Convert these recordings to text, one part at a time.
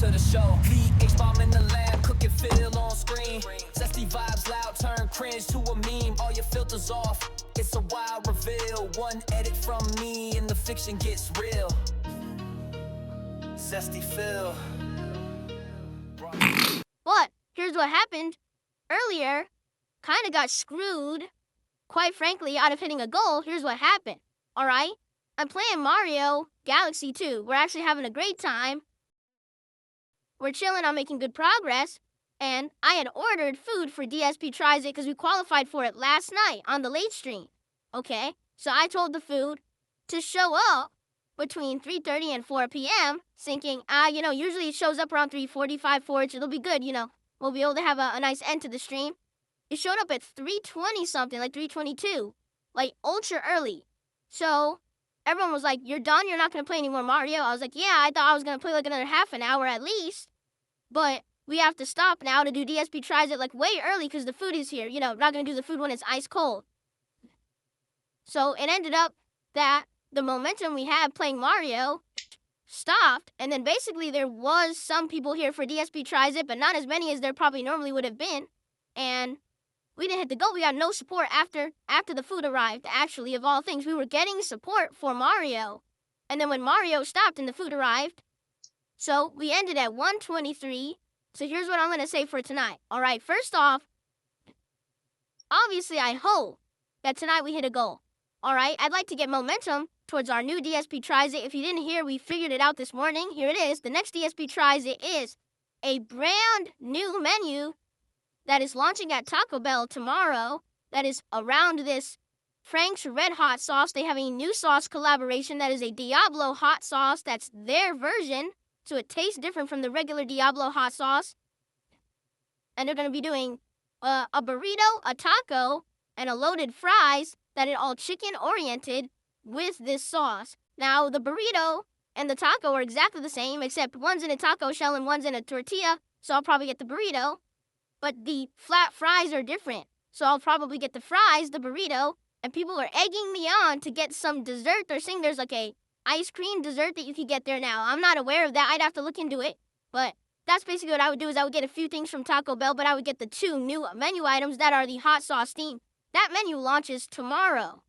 to the show. H-bomb in the lab, cook and feel on screen. Zesty vibes loud, turn cringe to a meme. All your filters off, it's a wild reveal. One edit from me and the fiction gets real. Zesty Phil. But here's what happened. Earlier, kind of got screwed, quite frankly, out of hitting a goal. Here's what happened. All right? I'm playing Mario Galaxy 2. We're actually having a great time. We're chilling, I'm making good progress. And I had ordered food for DSP Tries It because we qualified for it last night on the late stream. Okay? So I told the food to show up between 3:30 and 4 p.m. thinking, usually it shows up around 3:45, 4, it'll be good, We'll be able to have a nice end to the stream. It showed up at 3:20 something, like 3:22, like ultra early. So everyone was like, you're done? You're not going to play any more Mario? I was like, yeah, I thought I was going to play like another half an hour at least. But we have to stop now to do DSP Tries It like way early because the food is here. We're not going to do the food when it's ice cold. So it ended up that the momentum we had playing Mario stopped. And then basically there was some people here for DSP Tries It, but not as many as there probably normally would have been. And we didn't hit the goal. We got no support after the food arrived, actually, of all things. We were getting support for Mario. And then when Mario stopped and the food arrived, so we ended at 123. So here's what I'm going to say for tonight. All right, first off, obviously I hope that tonight we hit a goal. All right, I'd like to get momentum towards our new DSP Tries It. If you didn't hear, we figured it out this morning. Here it is. The next DSP Tries It is a brand new menu that is launching at Taco Bell tomorrow that is around this Frank's Red Hot sauce. They have a new sauce collaboration that is a Diablo hot sauce. That's their version, so it tastes different from the regular Diablo hot sauce. And they're going to be doing a burrito, a taco, and a loaded fries that are all chicken-oriented with this sauce. Now, the burrito and the taco are exactly the same, except one's in a taco shell and one's in a tortilla, so I'll probably get the burrito. But the flat fries are different, so I'll probably get the fries, the burrito, and people are egging me on to get some dessert. They're saying there's like a ice cream dessert that you can get there now. I'm not aware of that. I'd have to look into it. But that's basically what I would do is I would get a few things from Taco Bell, but I would get the 2 new menu items that are the hot sauce theme. That menu launches tomorrow.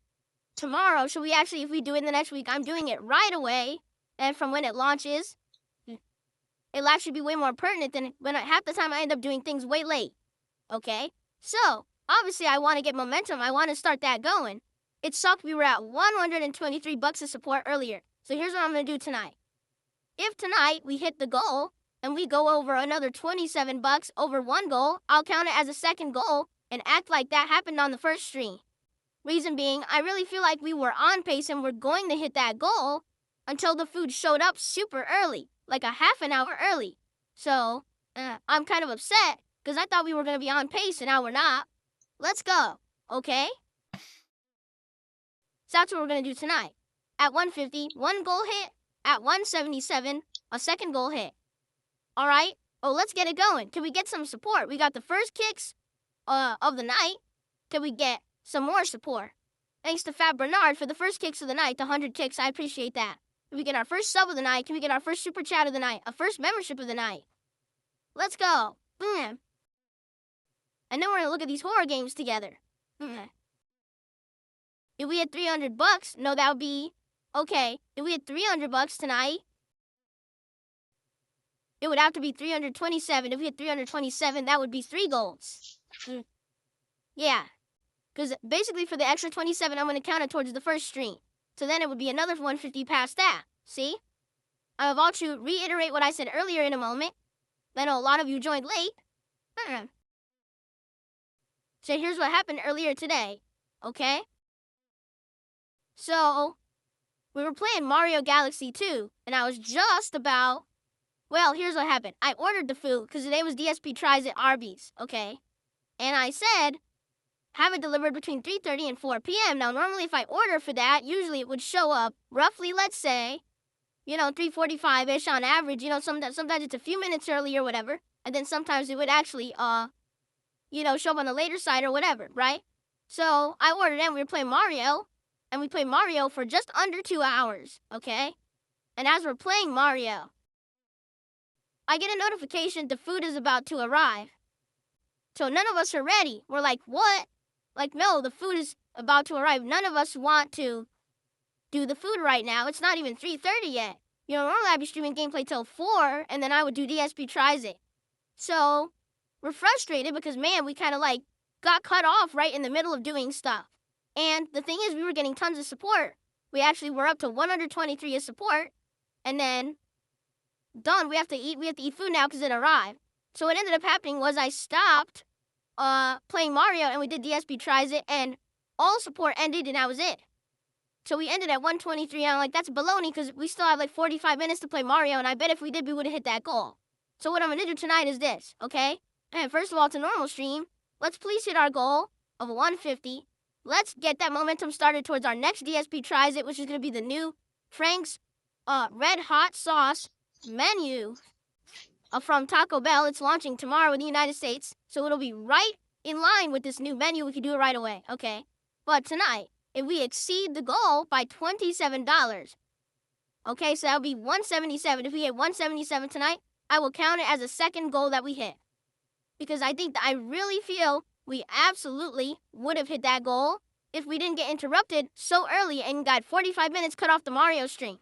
Tomorrow, so we actually, if we do it in the next week, I'm doing it right away. And from when it launches, it'll actually be way more pertinent than when half the time I end up doing things way late. Okay? So, obviously I want to get momentum. I want to start that going. It sucked we were at $123 of support earlier. So here's what I'm going to do tonight. If tonight we hit the goal and we go over another $27 over one goal, I'll count it as a second goal and act like that happened on the first stream. Reason being, I really feel like we were on pace and we're going to hit that goal until the food showed up super early, like a half an hour early. So, I'm kind of upset because I thought we were going to be on pace and now we're not. Let's go, okay? So that's what we're going to do tonight. At 150, one goal hit. At 177, a second goal hit. All right? Oh, let's get it going. Can we get some support? We got the first kicks of the night. Can we get some more support? Thanks to Fat Bernard for the first kicks of the night, the 100 kicks. I appreciate that. Can we get our first sub of the night? Can we get our first super chat of the night? A first membership of the night? Let's go. And then we're going to look at these horror games together. If we had $300, no, that would be okay. If we had $300 tonight, it would have to be 327. If we had 327, that would be 3 golds. Yeah. Because basically for the extra 27, I'm going to count it towards the first stream. So then it would be another 150 past that. See? I'm about to reiterate what I said earlier in a moment. I know a lot of you joined late. So here's what happened earlier today. Okay? So, we were playing Mario Galaxy 2, and I was just about... Well, here's what happened. I ordered the food, because today was DSP Tries at Arby's, okay? And I said, have it delivered between 3:30 and 4 p.m. Now, normally if I order for that, usually it would show up roughly, let's say, 3:45-ish on average. Sometimes it's a few minutes early or whatever. And then sometimes it would actually, show up on the later side or whatever, right? So, I ordered it, and we were playing Mario. And we played Mario for just under 2 hours, okay? And as we're playing Mario, I get a notification the food is about to arrive. So none of us are ready. We're like, what? Like, no, the food is about to arrive. None of us want to do the food right now. It's not even 3:30 yet. You know, normally I'd be streaming gameplay till 4, and then I would do DSP tries it. So we're frustrated because, man, we kind of like got cut off right in the middle of doing stuff. And the thing is, we were getting tons of support. We actually were up to 123 as support. And then, done, we have to eat food now because it arrived. So what ended up happening was I stopped playing Mario and we did DSP tries it and all support ended and that was it. So we ended at 123 and I'm like, that's baloney because we still have like 45 minutes to play Mario and I bet if we did, we would have hit that goal. So what I'm going to do tonight is this, okay? And first of all, it's a normal stream. Let's please hit our goal of 150. Let's get that momentum started towards our next DSP tries it, which is going to be the new Frank's Red Hot Sauce menu from Taco Bell. It's launching tomorrow in the United States, so it'll be right in line with this new menu. We can do it right away, okay? But tonight, if we exceed the goal by $27, okay, so that'll be 177. If we hit 177 tonight, I will count it as a second goal that we hit. Because I really feel we absolutely would have hit that goal if we didn't get interrupted so early and got 45 minutes cut off the Mario stream.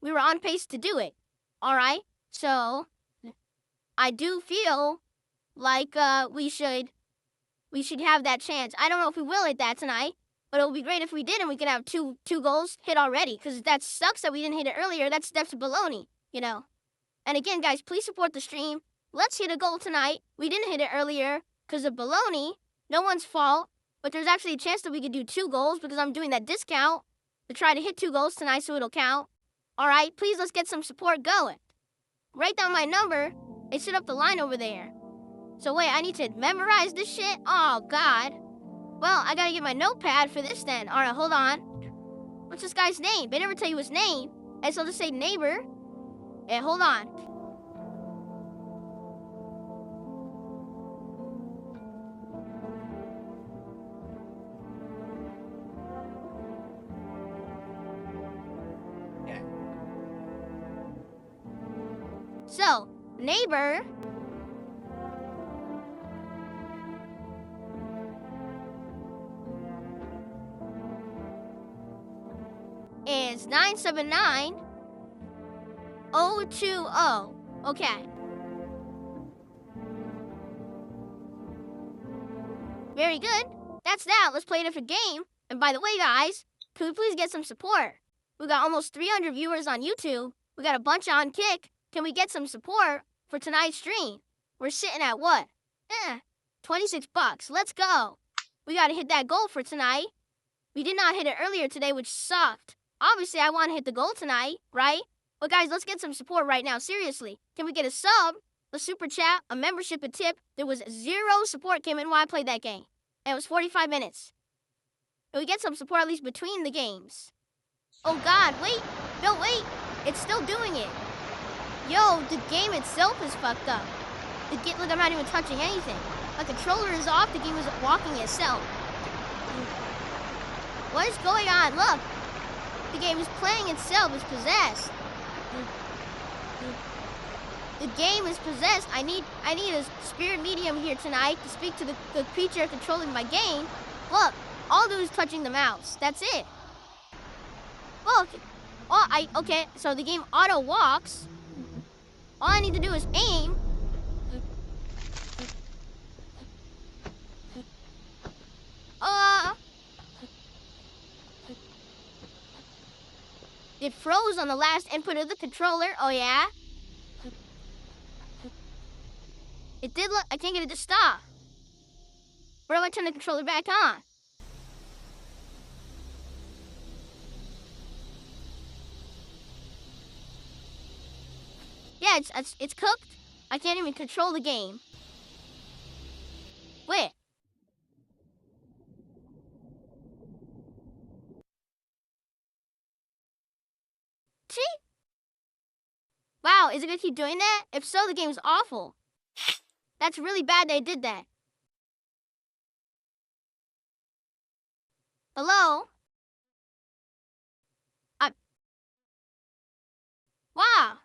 We were on pace to do it, all right? So I do feel like we should have that chance. I don't know if we will hit that tonight, but it would be great if we did and we could have two goals hit already because that sucks that we didn't hit it earlier. That's baloney, you know. And again, guys, please support the stream. Let's hit a goal tonight. We didn't hit it earlier because of baloney. No one's fault. But there's actually a chance that we could do 2 goals because I'm doing that discount to try to hit 2 goals tonight so it'll count. All right, please let's get some support going. Write down my number and set up the line over there. So wait, I need to memorize this shit? Oh, God. Well, I gotta get my notepad for this then. All right, hold on. What's this guy's name? They never tell you his name. And so I'll just say neighbor. And hold on. So, neighbor is 979 020. Okay. Very good. That's that. Let's play a different game. And by the way, guys, can we please get some support? We got almost 300 viewers on YouTube. We got a bunch on Kick. Can we get some support for tonight's stream? We're sitting at what? $26. Let's go. We got to hit that goal for tonight. We did not hit it earlier today, which sucked. Obviously, I want to hit the goal tonight, right? But guys, let's get some support right now. Seriously. Can we get a sub, a super chat, a membership, a tip? There was 0 support came in while I played that game. And it was 45 minutes. Can we get some support at least between the games? Oh, God. Wait. No, wait. It's still doing it. Yo, the game itself is fucked up. Look, I'm not even touching anything. My controller is off. The game is walking itself. What is going on? Look. The game is playing itself. It's possessed. The game is possessed. I need a spirit medium here tonight to speak to the creature controlling my game. Look, all I do is touching the mouse. That's it. Look. Oh, okay, so the game auto walks. All I need to do is aim. It froze on the last input of the controller. Oh, yeah? It did look, I can't get it to stop. Where do I turn the controller back on? Yeah, it's cooked. I can't even control the game. Wait. See? Wow, is it gonna keep doing that? If so, the game's awful. That's really bad they did that. Hello? Wow.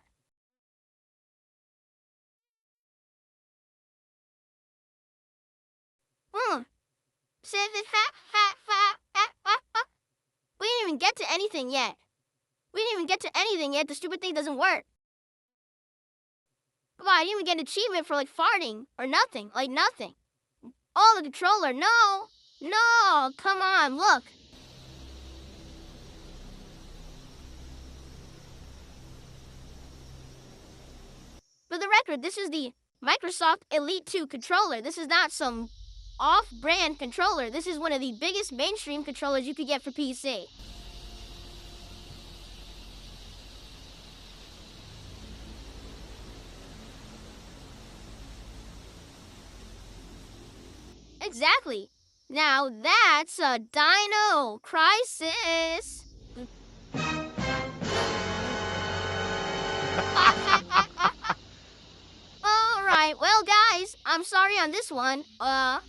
Hmm. We didn't even get to anything yet. The stupid thing doesn't work. Come on, I didn't even get an achievement for like farting or nothing. Like nothing. Oh, the controller. No. No. Come on. Look. For the record, this is the Microsoft Elite 2 controller. This is not some off-brand controller. This is one of the biggest mainstream controllers you could get for PC. Exactly. Now that's a Dino Crisis. Alright, well guys, I'm sorry on this one. I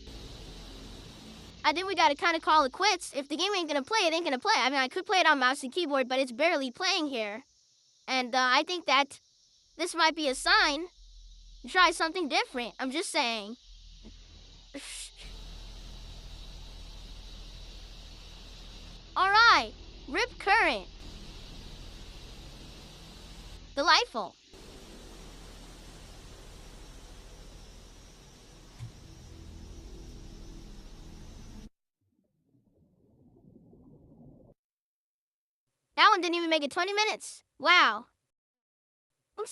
think we gotta kinda call it quits. If the game ain't gonna play, it ain't gonna play. I mean, I could play it on mouse and keyboard, but it's barely playing here. And I think that this might be a sign to try something different. I'm just saying. Alright, Rip Current. Delightful. That one didn't even make it 20 minutes. Wow. Well,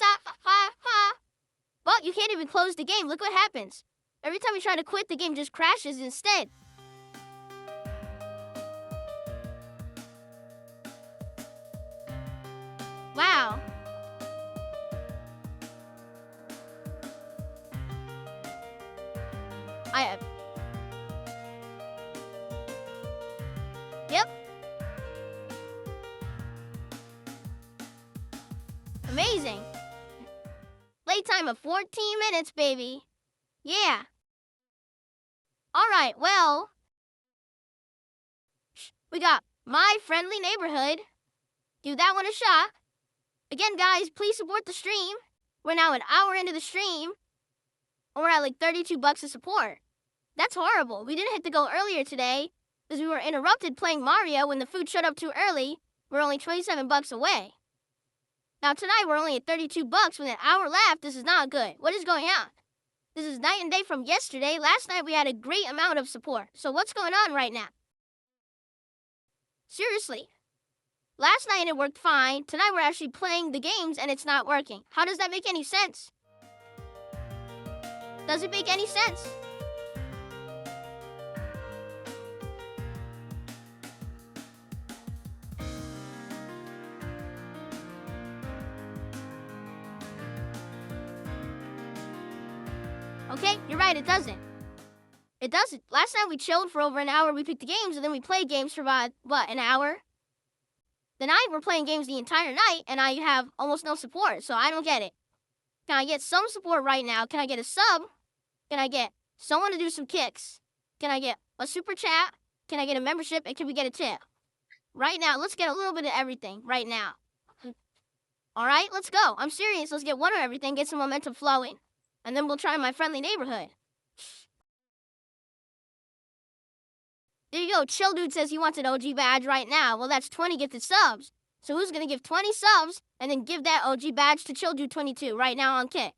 you can't even close the game. Look what happens. Every time you try to quit, the game just crashes instead. Wow. Yep. Amazing. Playtime of 14 minutes, baby. Yeah. Alright, well. We got My Friendly Neighborhood. Give that one a shot. Again, guys, please support the stream. We're now an hour into the stream. And we're at like $32 of support. That's horrible. We didn't hit the goal earlier today because we were interrupted playing Mario when the food showed up too early. We're only $27 away. Now tonight we're only at $32 with an hour left. This is not good. What is going on? This is night and day from yesterday. Last night we had a great amount of support. So what's going on right now? Seriously. Last night it worked fine. Tonight we're actually playing the games and it's not working. How does that make any sense? Does it make any sense? Okay, you're right, it doesn't. It doesn't. Last night we chilled for over an hour. We picked the games and then we played games for about, an hour? Tonight we're playing games the entire night and I have almost no support, so I don't get it. Can I get some support right now? Can I get a sub? Can I get someone to do some kicks? Can I get a super chat? Can I get a membership? And can we get a tip? Right now, let's get a little bit of everything right now. All right, let's go. I'm serious. Let's get one of everything, get some momentum flowing. And then we'll try My Friendly Neighborhood. There you go. Chill Dude says he wants an OG badge right now. Well, that's 20 gifted subs. So who's going to give 20 subs and then give that OG badge to Chill Dude 22 right now on Kick?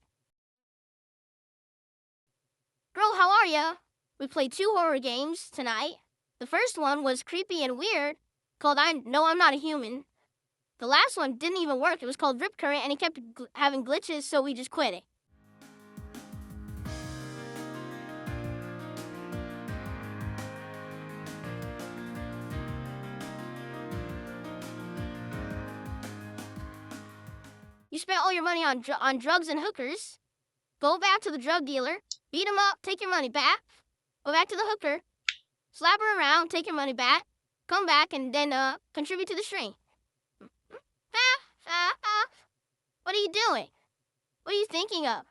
Girl, how are ya? We played 2 horror games tonight. The first one was creepy and weird, called I Know I'm Not a Human. The last one didn't even work. It was called Rip Current, and it kept having glitches, so we just quit it. You spent all your money on drugs and hookers. Go back to the drug dealer, beat him up, take your money back. Go back to the hooker, slap her around, take your money back. Come back and then contribute to the stream. What are you doing? What are you thinking of?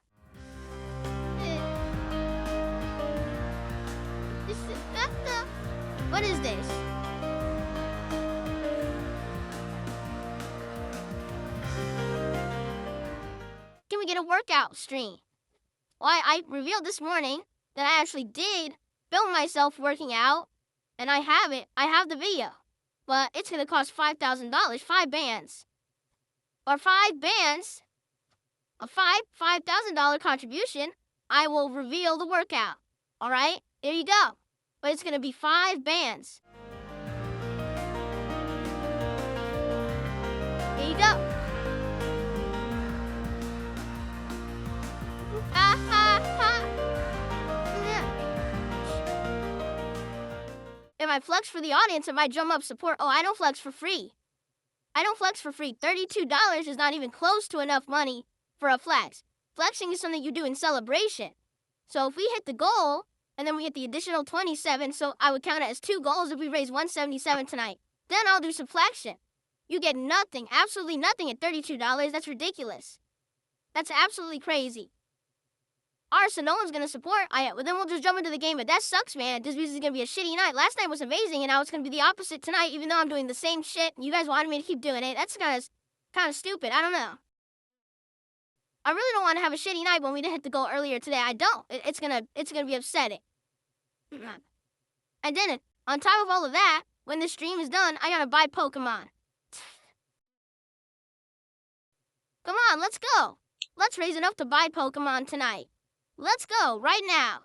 What is this? Can we get a workout stream? Well, I revealed this morning that I actually did film myself working out, and I have it. I have the video. But it's going to cost $5,000, 5 bands. Or 5 bands, a $5,000 contribution, I will reveal the workout. All right? There you go. But it's going to be 5 bands. There you go. Ha ha ha. If I flex for the audience, it might drum up support. Oh, I don't flex for free. I don't flex for free. $32 is not even close to enough money for a flex. Flexing is something you do in celebration. So if we hit the goal, and then we hit the additional 27, so I would count it as 2 goals if we raise 177 tonight. Then I'll do subtraction. You get nothing, absolutely nothing at $32. That's ridiculous. That's absolutely crazy. Alright, so no one's gonna support. Well, then we'll just jump into the game, but that sucks, man. This is gonna be a shitty night. Last night was amazing, and now it's gonna be the opposite tonight, even though I'm doing the same shit. You guys wanted me to keep doing it. That's kind of stupid. I don't know. I really don't want to have a shitty night when we didn't hit the goal earlier today. I don't. It's gonna be upsetting. And then, on top of all of that, when the stream is done, I gotta buy Pokemon. Come on, let's go. Let's raise enough to buy Pokemon tonight. Let's go, right now.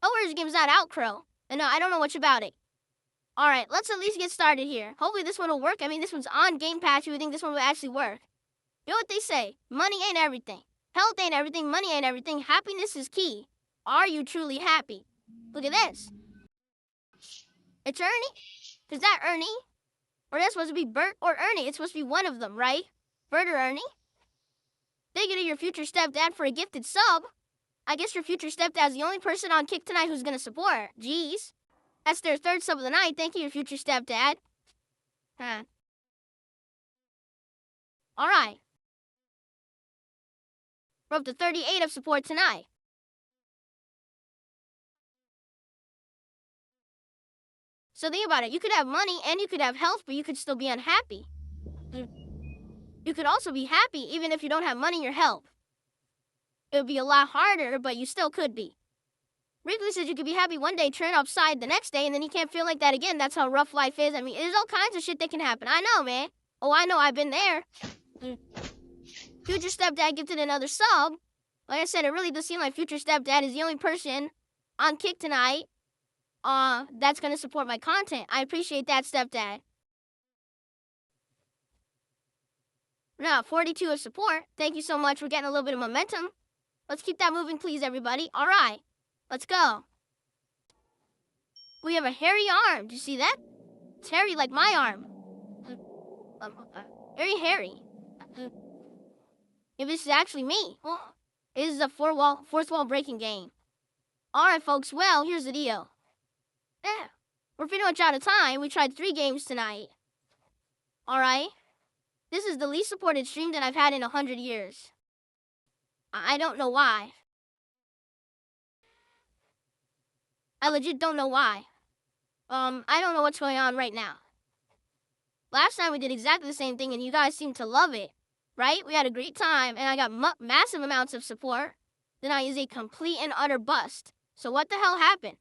Oh, where's game's that out, Crow? No, I don't know much about it. Alright, let's at least get started here. Hopefully this one will work. I mean, this one's on Game Pass. You would think this one will actually work. You know what they say? Money ain't everything. Health ain't everything. Money ain't everything. Happiness is key. Are you truly happy? Look at this. It's Ernie? Is that Ernie? Or that's supposed to be Bert or Ernie? It's supposed to be one of them, right? Bert or Ernie? Thank you to your future stepdad for a gifted sub. I guess your future stepdad's the only person on Kick tonight who's gonna support. Jeez. That's their 3rd sub of the night. Thank you, your future stepdad. Huh. Alright. We're up to 38 of support tonight. So think about it. You could have money and you could have health, but you could still be unhappy. You could also be happy even if you don't have money or health. It would be a lot harder, but you still could be. Wrigley says you could be happy one day, turn upside the next day, and then you can't feel like that again. That's how rough life is. I mean, there's all kinds of shit that can happen. I know, man. Oh, I know. I've been there. Future stepdad gifted another sub. Like I said, it really does seem like future stepdad is the only person on Kick tonight that's going to support my content. I appreciate that, stepdad. Now, 42 of support. Thank you so much. We're getting a little bit of momentum. Let's keep that moving, please, everybody. All right. Let's go. We have a hairy arm. Do you see that? It's hairy like my arm. Very hairy. If this is actually me. Well, this is a fourth wall breaking game. All right, folks. Well, here's the deal. Yeah, we're pretty much out of time. We tried 3 games tonight. All right. This is the least supported stream that I've had in 100 years. I don't know why. I legit don't know why. I don't know what's going on right now. Last time we did exactly the same thing and you guys seemed to love it, right? We had a great time and I got massive amounts of support. Then I is a complete and utter bust. So what the hell happened?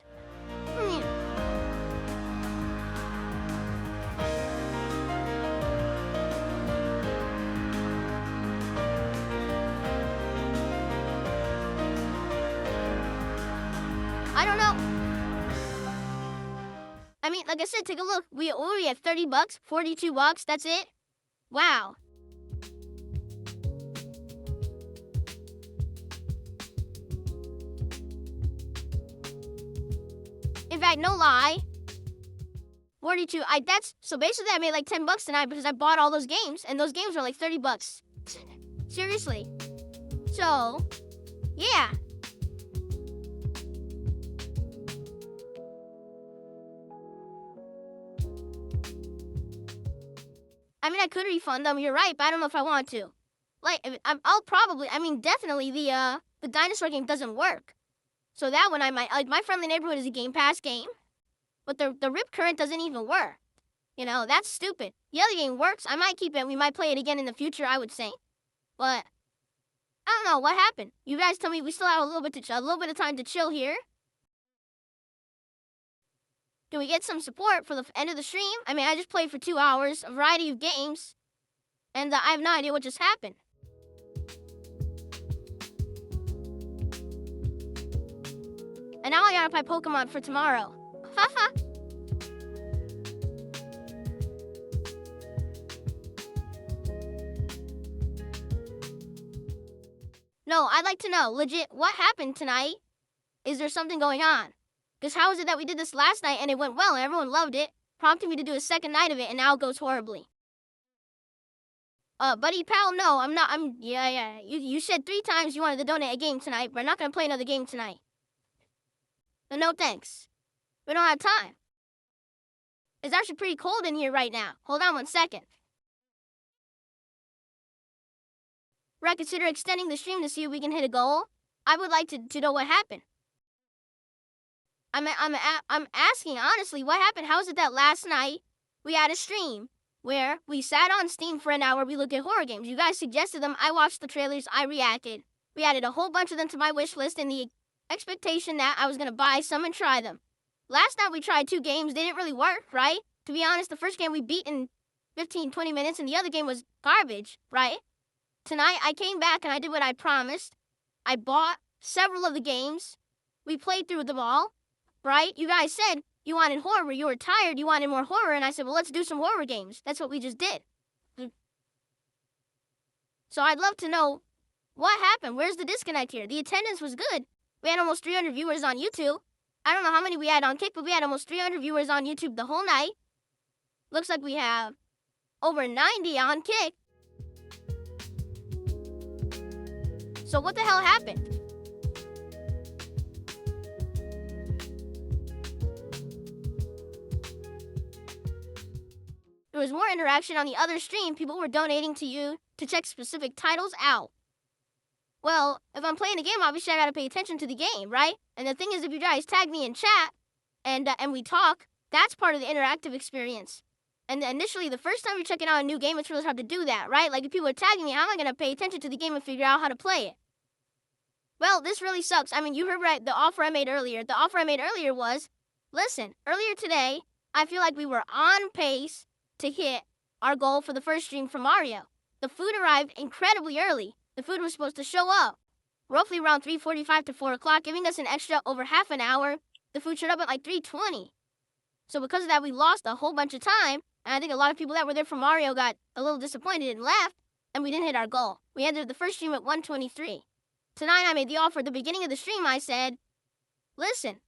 I don't know. I mean, like I said, take a look. We had 30 bucks, 42 bucks. That's it. Wow. In fact, no lie. 42. So basically I made like 10 bucks tonight because I bought all those games and those games were like 30 bucks. Seriously. So, yeah. I mean, I could refund them, you're right, but I don't know if I want to. Like, definitely the dinosaur game doesn't work. So that one I might, like, My Friendly Neighborhood is a Game Pass game. but the rip current doesn't even work. You know, that's stupid. The other game works. I might keep it. We might play it again in the future, I would say. But I don't know what happened. You guys tell me we still have a little bit of time to chill here. Can we get some support for the end of the stream? I mean, I just played for 2 hours, a variety of games, and I have no idea what just happened. And now I gotta play Pokemon for tomorrow. Haha. No, I'd like to know, legit, what happened tonight? Is there something going on? Because how is it that we did this last night and it went well and everyone loved it, prompting me to do a second night of it, and now it goes horribly? Buddy pal, no, I'm not, yeah. You said 3 times you wanted to donate a game tonight, but we're not gonna play another game tonight. No thanks. We don't have time. It's actually pretty cold in here right now. Hold on 1 second. Right, consider extending the stream to see if we can hit a goal. I would like to know what happened. I'm asking honestly, what happened? How is it that last night we had a stream where we sat on Steam for an hour, we looked at horror games. You guys suggested them, I watched the trailers, I reacted. We added a whole bunch of them to my wish list in the expectation that I was gonna buy some and try them. Last night we tried 2 games, they didn't really work, right? To be honest, the first game we beat in 15-20 minutes and the other game was garbage, right? Tonight, I came back and I did what I promised. I bought several of the games. We played through them all, right? You guys said you wanted horror. You were tired. You wanted more horror. And I said, well, let's do some horror games. That's what we just did. So I'd love to know what happened. Where's the disconnect here? The attendance was good. We had almost 300 viewers on YouTube. I don't know how many we had on Kick, but we had almost 300 viewers on YouTube the whole night. Looks like we have over 90 on Kick. So what the hell happened? There was more interaction on the other stream. People were donating to you to check specific titles out. Well, if I'm playing a game, obviously I gotta pay attention to the game, right? And the thing is, if you guys tag me in chat and we talk, that's part of the interactive experience. And initially, the first time you're checking out a new game, it's really hard to do that, right? Like if people are tagging me, how am I gonna pay attention to the game and figure out how to play it? Well, this really sucks. I mean, you heard right, the offer I made earlier. The offer I made earlier was, listen, earlier today, I feel like we were on pace to hit our goal for the first stream for Mario. The food arrived incredibly early. The food was supposed to show up roughly around 3:45 to 4 o'clock, giving us an extra over half an hour. The food showed up at like 3:20. So because of that, we lost a whole bunch of time. And I think a lot of people that were there for Mario got a little disappointed and left, and we didn't hit our goal. We ended the first stream at 1:23. Tonight I made the offer at the beginning of the stream. I said, listen,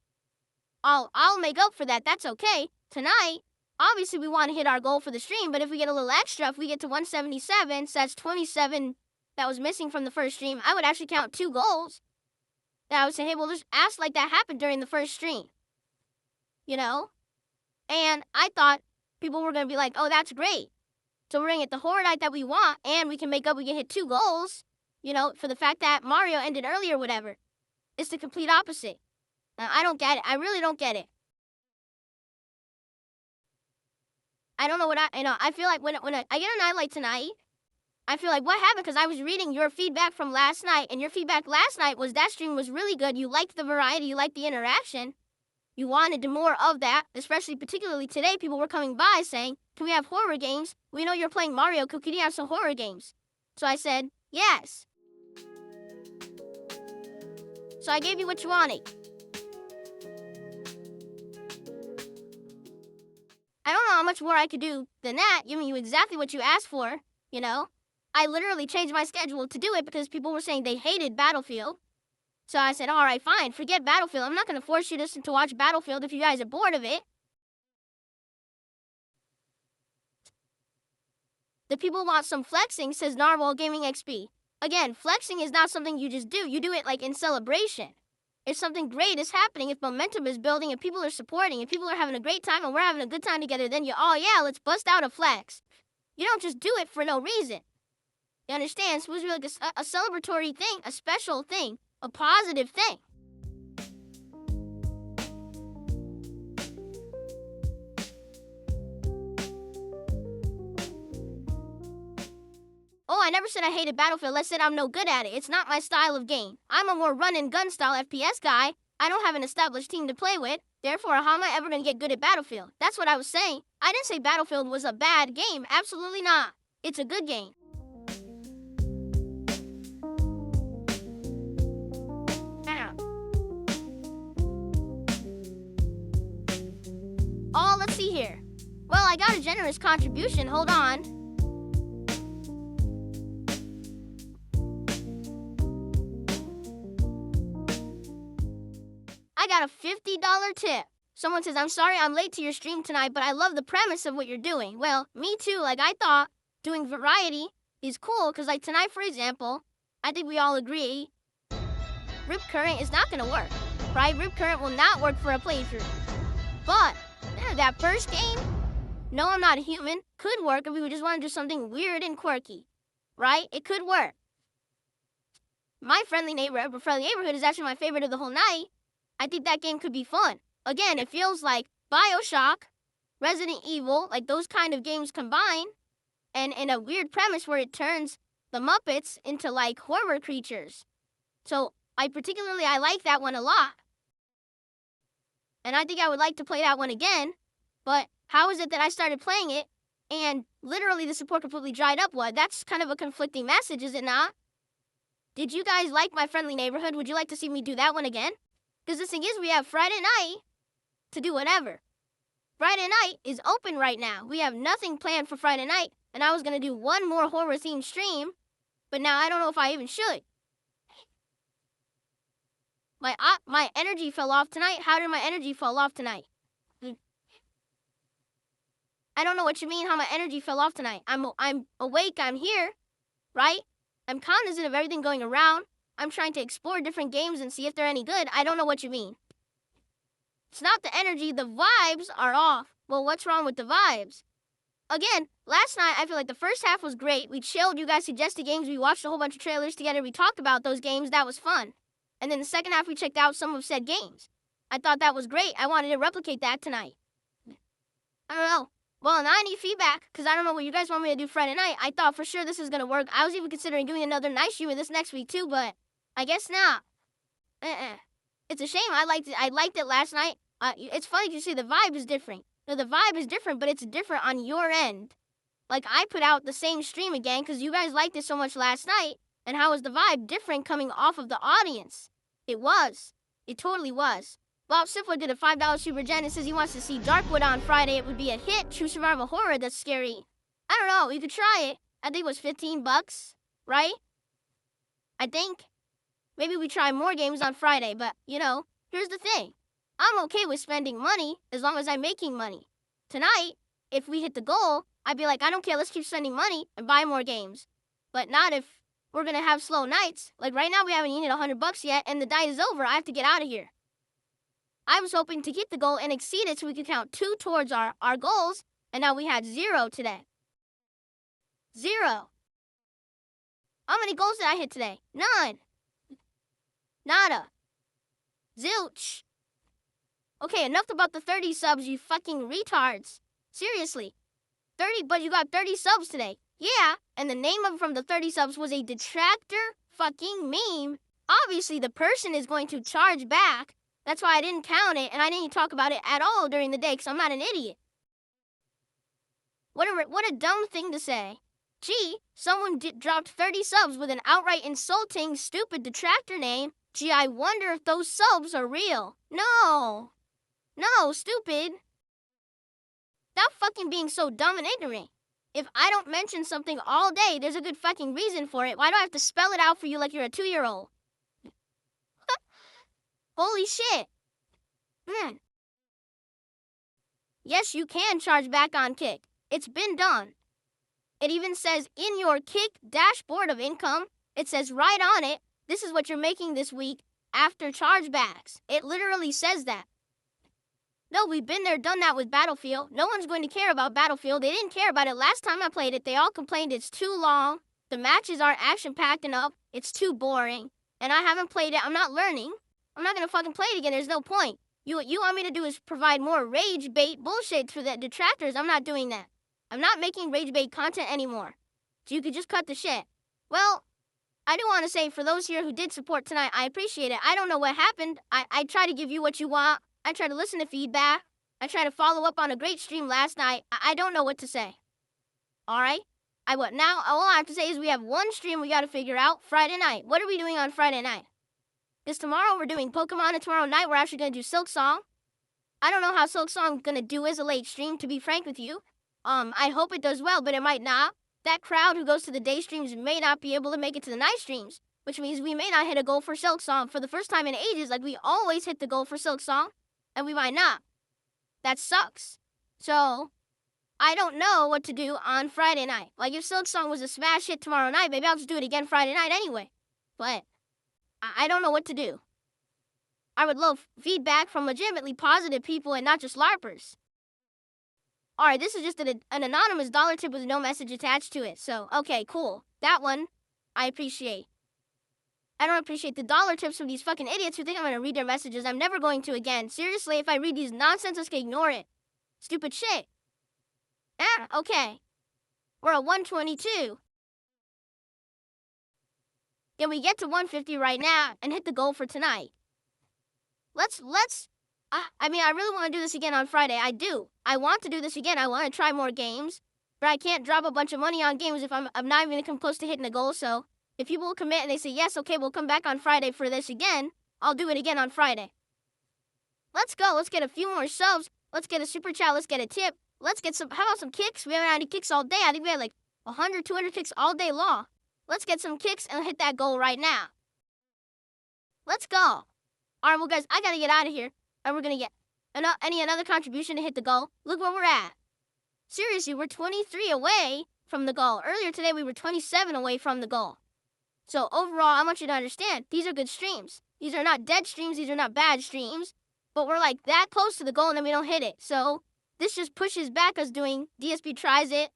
I'll make up for that. That's okay. Tonight, obviously we want to hit our goal for the stream, but if we get a little extra, if we get to 177, so that's 27 that was missing from the first stream, I would actually count 2 goals. And I would say, hey, well, just ask like that happened during the first stream. You know? And I thought people were going to be like, oh, that's great. So we're going to get the horror night that we want, and we can hit 2 goals. You know, for the fact that Mario ended early or whatever. It's the complete opposite. I don't get it. I really don't get it. I don't know what I feel like when I get a night like tonight, I feel like what happened? Because I was reading your feedback from last night, and your feedback last night was that stream was really good. You liked the variety, you liked the interaction. You wanted more of that, especially particularly today. People were coming by saying, can we have horror games? We know you're playing Mario, can you have some horror games? So I said, yes. So I gave you what you wanted. I don't know how much more I could do than that, giving you exactly what you asked for, you know? I literally changed my schedule to do it because people were saying they hated Battlefield. So I said, all right, fine, forget Battlefield. I'm not going to force you to watch Battlefield if you guys are bored of it. The people want some flexing, says Narwhal Gaming XP. Again, flexing is not something you just do. You do it like in celebration. If something great is happening, if momentum is building, if people are supporting, if people are having a great time and we're having a good time together, then oh yeah, let's bust out a flex. You don't just do it for no reason. You understand? So it was really like a celebratory thing, a special thing, a positive thing. I never said I hated Battlefield. I said I'm no good at it. It's not my style of game. I'm a more run and gun style FPS guy. I don't have an established team to play with. Therefore, how am I ever going to get good at Battlefield? That's what I was saying. I didn't say Battlefield was a bad game. Absolutely not. It's a good game. Oh, let's see here. Well, I got a generous contribution. Hold on. I got a $50 tip. Someone says, I'm sorry I'm late to your stream tonight, but I love the premise of what you're doing. Well, me too. Like, I thought doing variety is cool because, like, tonight, for example, I think we all agree Rip Current is not going to work, right? Rip Current will not work for a playthrough. But that first game, No, I'm Not a Human, could work if we would just want to do something weird and quirky, right? It could work. My Friendly Neighborhood is actually my favorite of the whole night. I think that game could be fun. Again, it feels like BioShock, Resident Evil, like those kind of games combined, and in a weird premise where it turns the Muppets into like horror creatures. So I like that one a lot. And I think I would like to play that one again. But how is it that I started playing it and literally the support completely dried up? What? That's kind of a conflicting message, is it not? Did you guys like My Friendly Neighborhood? Would you like to see me do that one again? Because the thing is, we have Friday night to do whatever. Friday night is open right now. We have nothing planned for Friday night, and I was going to do one more horror-themed stream, but now I don't know if I even should. My energy fell off tonight. How did my energy fall off tonight? I don't know what you mean, how my energy fell off tonight. I'm awake, I'm here, right? I'm cognizant of everything going around. I'm trying to explore different games and see if they're any good. I don't know what you mean. It's not the energy, the vibes are off. Well, what's wrong with the vibes? Again, last night, I feel like the first half was great. We chilled, you guys suggested games, we watched a whole bunch of trailers together, we talked about those games, that was fun. And then the second half, we checked out some of said games. I thought that was great. I wanted to replicate that tonight. I don't know. Well, and I need feedback, because I don't know what you guys want me to do Friday night. I thought for sure this is going to work. I was even considering doing another night stream with this next week too, but I guess not. It's a shame. I liked it last night. It's funny you say the vibe is different. No, the vibe is different, but it's different on your end. Like, I put out the same stream again because you guys liked it so much last night, and how was the vibe different coming off of the audience? It was. It totally was. Bob Sifler did a $5 super gen and says he wants to see Darkwood on Friday. It would be a hit. True survival horror. That's scary. I don't know. You could try it. I think it was $15, right? I think. Maybe we try more games on Friday, but, you know, here's the thing. I'm okay with spending money as long as I'm making money. Tonight, if we hit the goal, I'd be like, I don't care. Let's keep spending money and buy more games. But not if we're going to have slow nights. Like right now, we haven't eaten $100 yet, and the night is over. I have to get out of here. I was hoping to hit the goal and exceed it so we could count 2 towards our goals, and now we had 0 today. 0. How many goals did I hit today? None. Nada. Zilch. Okay, enough about the 30 subs, you fucking retards. Seriously. 30, but you got 30 subs today. Yeah, and the name of from the 30 subs was a detractor fucking meme. Obviously, the person is going to charge back. That's why I didn't count it, and I didn't talk about it at all during the day, because I'm not an idiot. What a dumb thing to say. Gee, someone dropped 30 subs with an outright insulting, stupid detractor name. Gee, I wonder if those subs are real. No. No, stupid. Stop fucking being so dumb and ignorant. If I don't mention something all day, there's a good fucking reason for it. Why do I have to spell it out for you like you're a 2-year-old? Holy shit. Man. Yes, you can charge back on Kick. It's been done. It even says in your Kick dashboard of income, it says right on it, this is what you're making this week after chargebacks. It literally says that. No, we've been there, done that with Battlefield. No one's going to care about Battlefield. They didn't care about it last time I played it. They all complained it's too long. The matches aren't action-packed enough. It's too boring. And I haven't played it. I'm not learning. I'm not going to fucking play it again. There's no point. What you want me to do is provide more rage bait bullshit for the detractors. I'm not doing that. I'm not making rage bait content anymore. So you could just cut the shit. Well, I do want to say for those here who did support tonight, I appreciate it. I don't know what happened. I try to give you what you want. I try to listen to feedback. I try to follow up on a great stream last night. I don't know what to say. All right? Now, all I have to say is we have one stream we got to figure out Friday night. What are we doing on Friday night? Because tomorrow we're doing Pokemon, and tomorrow night we're actually going to do Silk Song. I don't know how Silk Song's going to do as a late stream, to be frank with you. I hope it does well, but it might not. That crowd who goes to the day streams may not be able to make it to the night streams, which means we may not hit a goal for Silk Song for the first time in ages. Like, we always hit the goal for Silk Song, and we might not. That sucks. So, I don't know what to do on Friday night. Like, if Silk Song was a smash hit tomorrow night, maybe I'll just do it again Friday night anyway. But I don't know what to do. I would love feedback from legitimately positive people and not just LARPers. Alright, this is just an anonymous dollar tip with no message attached to it. So, okay, cool. That one, I appreciate. I don't appreciate the dollar tips from these fucking idiots who think I'm going to read their messages. I'm never going to again. Seriously, if I read these nonsense, let's ignore it. Stupid shit. Okay. We're at 122. Can we get to 150 right now and hit the goal for tonight? I really want to do this again on Friday. I do. I want to do this again. I want to try more games. But I can't drop a bunch of money on games if I'm not even going to come close to hitting a goal. So if people will commit and they say, yes, okay, we'll come back on Friday for this again, I'll do it again on Friday. Let's go. Let's get a few more subs. Let's get a super chat. Let's get a tip. Let's get how about some kicks? We haven't had any kicks all day. I think we had like 100, 200 kicks all day long. Let's get some kicks and hit that goal right now. Let's go. All right, well, guys, I got to get out of here. And we're going to get another contribution to hit the goal. Look where we're at. Seriously, we're 23 away from the goal. Earlier today, we were 27 away from the goal. So overall, I want you to understand, these are good streams. These are not dead streams. These are not bad streams. But we're like that close to the goal and then we don't hit it. So this just pushes back us doing DSP Tries It,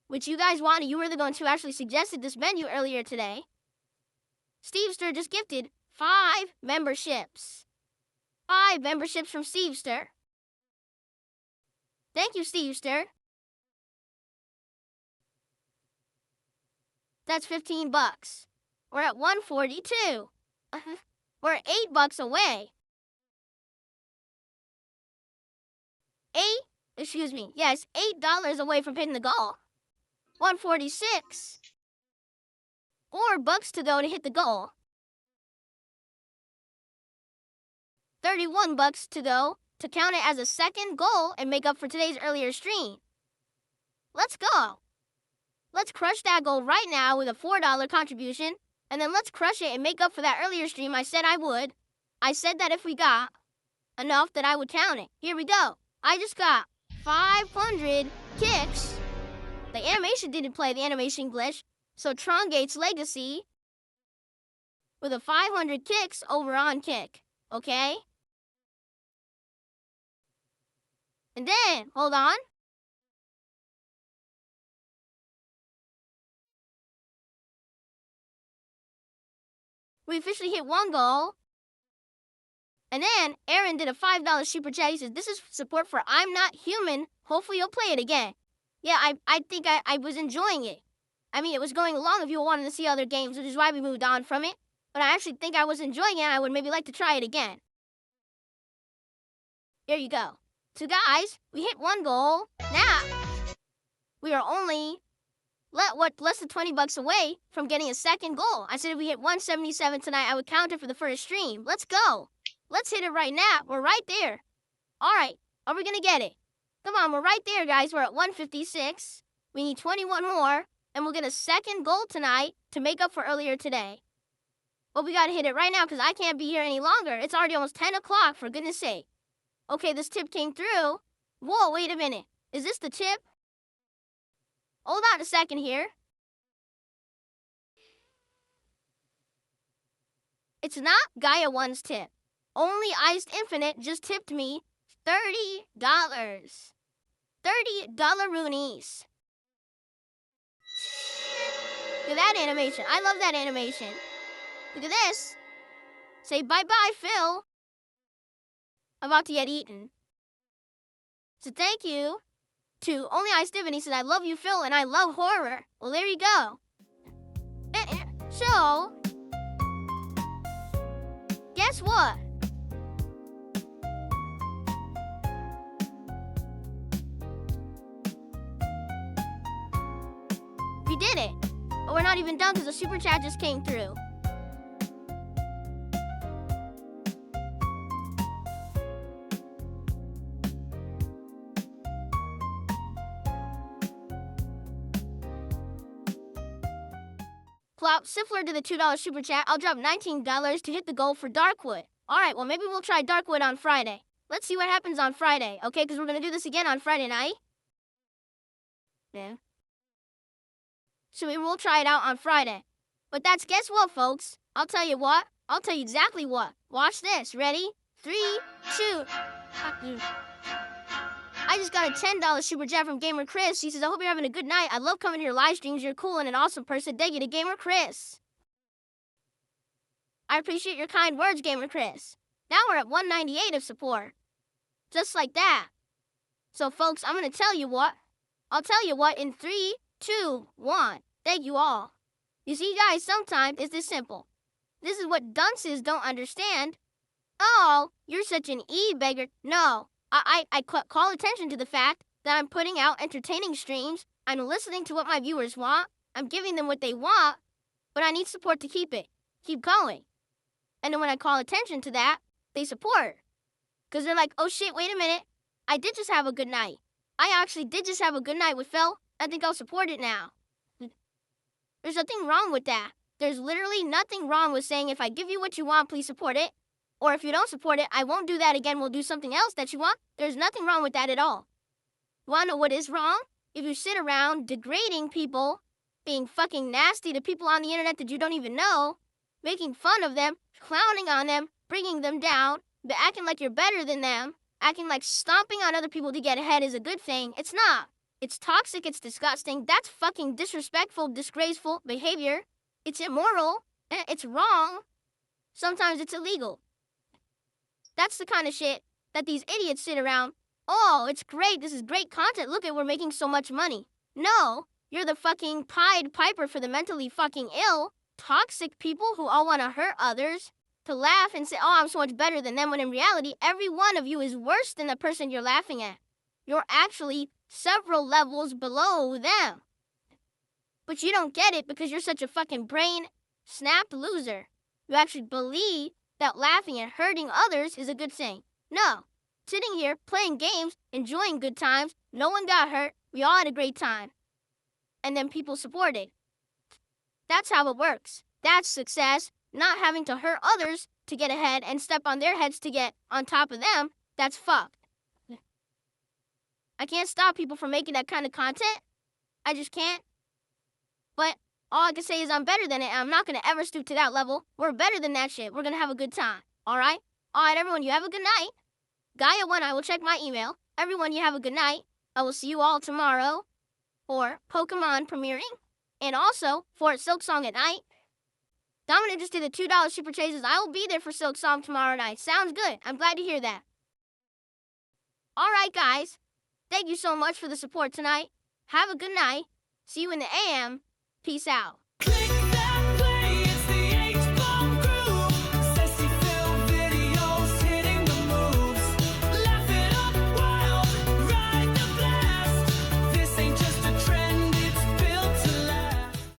which you guys wanted. You were the ones who actually suggested this menu earlier today. Stevester just gifted 5 memberships. 5 memberships from Stevester. Thank you, Stevester. That's $15. We're at 142. We're $8 away. Yes, $8 away from hitting the goal. 146. $4 to go to hit the goal. $31 to go to count it as a second goal and make up for today's earlier stream. Let's go. Let's crush that goal right now with a $4 contribution, and then let's crush it and make up for that earlier stream I said I would. I said that if we got enough that I would count it. Here we go. I just got 500 kicks. The animation didn't play, the animation glitch. So Tron Gates Legacy with a 500 kicks over on kick. Okay? And then, hold on. We officially hit 1 goal. And then Aaron did a $5 super chat. He says, this is support for I'm Not Human. Hopefully you'll play it again. Yeah, I think I was enjoying it. I mean, it was going along if you wanted to see other games, which is why we moved on from it. But I actually think I was enjoying it, and I would maybe like to try it again. There you go. So guys, we hit 1 goal. Now, we are only less than $20 away from getting a second goal. I said if we hit 177 tonight, I would count it for the first stream. Let's go. Let's hit it right now. We're right there. All right. Are we going to get it? Come on, we're right there, guys. We're at 156. We need 21 more, and we'll get a second goal tonight to make up for earlier today. But we got to hit it right now because I can't be here any longer. It's already almost 10 o'clock, for goodness sake. Okay, this tip came through. Whoa, wait a minute. Is this the tip? Hold on a second here. It's not Gaia 1's tip. Only Iced Infinite just tipped me $30. $30 roonies. Look at that animation. I love that animation. Look at this. Say bye-bye, Phil. I'm about to get eaten. So thank you to Only I Stephanie says, I love you, Phil, and I love horror. Well, there you go. So, guess what? We did it. But we're not even done because the super chat just came through. Plop, similar to the $2 super chat, I'll drop $19 to hit the goal for Darkwood. Alright, well maybe we'll try Darkwood on Friday. Let's see what happens on Friday, okay? Because we're going to do this again on Friday night. Yeah. So we will try it out on Friday. But that's, guess what, folks? I'll tell you what. I'll tell you exactly what. Watch this. Ready? 3, 2... I just got a $10 super chat from Gamer Chris. He says, I hope you're having a good night. I love coming to your live streams. You're cool and an awesome person. Thank you to Gamer Chris. I appreciate your kind words, Gamer Chris. Now we're at 198 of support. Just like that. So, folks, I'm going to tell you what. I'll tell you what in 3, 2, 1. Thank you all. You see, guys, sometimes it's this simple. This is what dunces don't understand. Oh, you're such an e-beggar. No. I call attention to the fact that I'm putting out entertaining streams. I'm listening to what my viewers want. I'm giving them what they want. But I need support to keep going. And then when I call attention to that, they support. Because they're like, oh shit, wait a minute. I did just have a good night. I actually did just have a good night with Phil. I think I'll support it now. There's nothing wrong with that. There's literally nothing wrong with saying, if I give you what you want, please support it. Or if you don't support it, I won't do that again. We'll do something else that you want. There's nothing wrong with that at all. You want to know what is wrong? If you sit around degrading people, being fucking nasty to people on the internet that you don't even know, making fun of them, clowning on them, bringing them down, but acting like you're better than them, acting like stomping on other people to get ahead is a good thing. It's not. It's toxic. It's disgusting. That's fucking disrespectful, disgraceful behavior. It's immoral. It's wrong. Sometimes it's illegal. That's the kind of shit that these idiots sit around. Oh, it's great. This is great content. Look at, we're making so much money. No, you're the fucking Pied Piper for the mentally fucking ill. Toxic people who all want to hurt others, to laugh and say, oh, I'm so much better than them, when in reality, every one of you is worse than the person you're laughing at. You're actually several levels below them. But you don't get it because you're such a fucking brain-snapped loser. You actually believe that laughing and hurting others is a good thing. No. Sitting here, playing games, enjoying good times, no one got hurt, we all had a great time. And then people supported. That's how it works. That's success. Not having to hurt others to get ahead and step on their heads to get on top of them, that's fucked. I can't stop people from making that kind of content. I just can't. But all I can say is I'm better than it, and I'm not going to ever stoop to that level. We're better than that shit. We're going to have a good time. All right? All right, everyone, you have a good night. Gaia1, I will check my email. Everyone, you have a good night. I will see you all tomorrow for Pokemon premiering. And also for Silksong at night. Dominic just did the $2 super chases. I will be there for Silksong tomorrow night. Sounds good. I'm glad to hear that. All right, guys. Thank you so much for the support tonight. Have a good night. See you in the AM. Peace out.